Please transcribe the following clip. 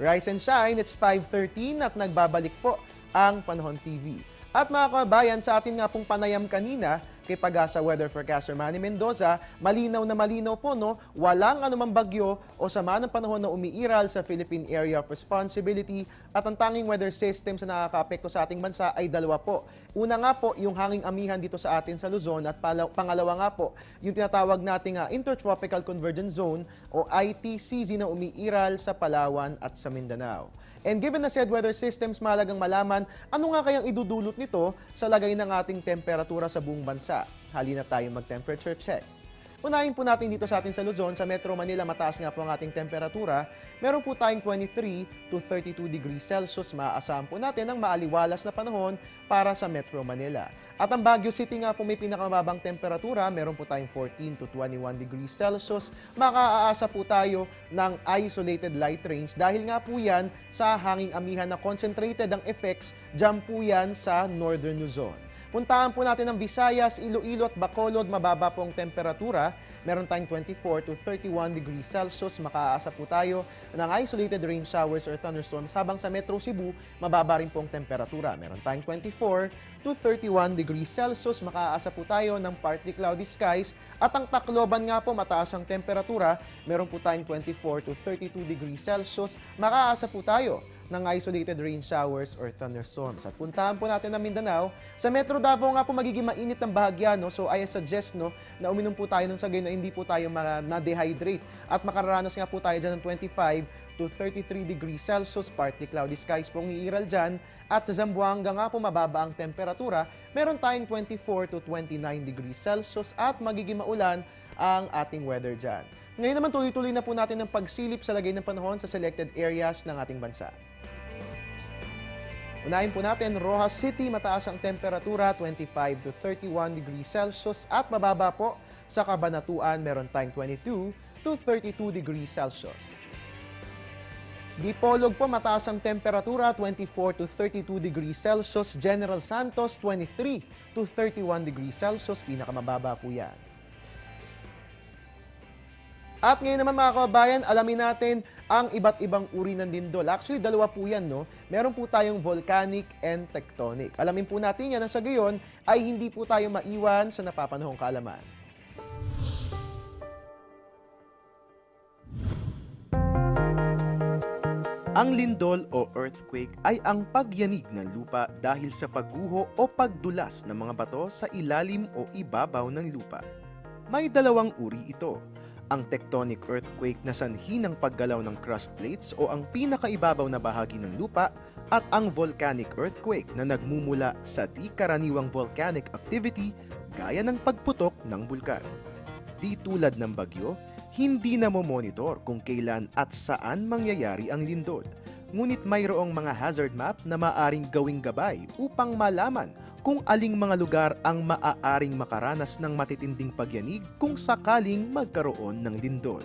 Rise and shine, it's 5:13 at nagbabalik po ang Panahon TV. At mga kabayan, sa atin nga pong panayam kanina kay Pag-asa Weather Forecaster Manny Mendoza, malinaw na malinaw po, no? Walang anumang bagyo o sama ng panahon na umiiral sa Philippine Area of Responsibility at ang tanging weather system sa nakakaapekto sa ating bansa ay dalawa po. Una nga po, yung hanging amihan dito sa atin sa Luzon at pangalawa nga po, yung tinatawag nating Intertropical Convergence Zone o ITCZ na umiiral sa Palawan at sa Mindanao. And given na said weather systems, mahalagang malaman ano nga kayang idudulot nito sa lagay ng ating temperatura sa buong bansa. Halina tayo mag-temperature check. Unahin po natin dito sa atin sa Luzon, sa Metro Manila, mataas nga po ang ating temperatura. Meron po tayong 23 to 32 degrees Celsius. Maaasahan po natin ang maaliwalas na panahon para sa Metro Manila. At ang Baguio City nga po may pinakamababang temperatura. Meron po tayong 14 to 21 degrees Celsius. Makaaasa po tayo ng isolated light rains dahil nga po yan sa hanging amihan na concentrated ang effects. Diyan po yan sa Northern Luzon. Puntahan po natin ang Visayas, Iloilo at Bacolod, mababa po ang temperatura. Meron tayong 24 to 31 degrees Celsius. Makaaasa po tayo ng isolated rain showers or thunderstorms. Habang sa Metro Cebu, mababa rin po ang temperatura. Meron tayong 24 to 31 degrees Celsius. Makaaasa po tayo ng partly cloudy skies. At ang Tacloban nga po, mataas ang temperatura. Meron po tayong 24 to 32 degrees Celsius. Makaaasa po tayo ng isolated rain showers or thunderstorms. At puntahan po natin ang Mindanao. Sa Metro Davao nga po magiging mainit ng bahagya, no? So I suggest, no, na uminom po tayo ng sagay na hindi po tayo na-dehydrate. At makararanas nga po tayo dyan ng 25 to 33 degrees Celsius, partly cloudy skies pong iiral dyan. At sa Zamboanga nga po mababa ang temperatura. Meron tayong 24 to 29 degrees Celsius at magiging maulan ang ating weather dyan. Ngayon naman tuloy-tuloy na po natin ang pagsilip sa lagay ng panahon sa selected areas ng ating bansa. Unahin po natin, Rojas City, mataas ang temperatura, 25 to 31 degrees Celsius at mababa po sa Cabanatuan, meron tayong 22 to 32 degrees Celsius. Dipolog po, mataas ang temperatura, 24 to 32 degrees Celsius. General Santos, 23 to 31 degrees Celsius, pinakamababa po yan. At ngayon naman mga kababayan, alamin natin ang iba't ibang uri ng lindol. Actually, dalawa po yan, no? Meron po tayong volcanic and tectonic. Alamin po natin yan, ang sa gayon ay hindi po tayo maiwan sa napapanahong kaalaman. Ang lindol o earthquake ay ang pagyanig ng lupa dahil sa pagguho o pagdulas ng mga bato sa ilalim o ibabaw ng lupa. May dalawang uri ito. Ang tectonic earthquake na sanhi ng paggalaw ng crust plates o ang pinakaibabaw na bahagi ng lupa at ang volcanic earthquake na nagmumula sa di karaniwang volcanic activity gaya ng pagputok ng bulkan. Di tulad ng bagyo, hindi na mo-monitor kung kailan at saan mangyayari ang lindol. Ngunit mayroong mga hazard map na maaring gawing gabay upang malaman kung aling mga lugar ang maaaring makaranas ng matitinding pagyanig kung sakaling magkaroon ng lindol.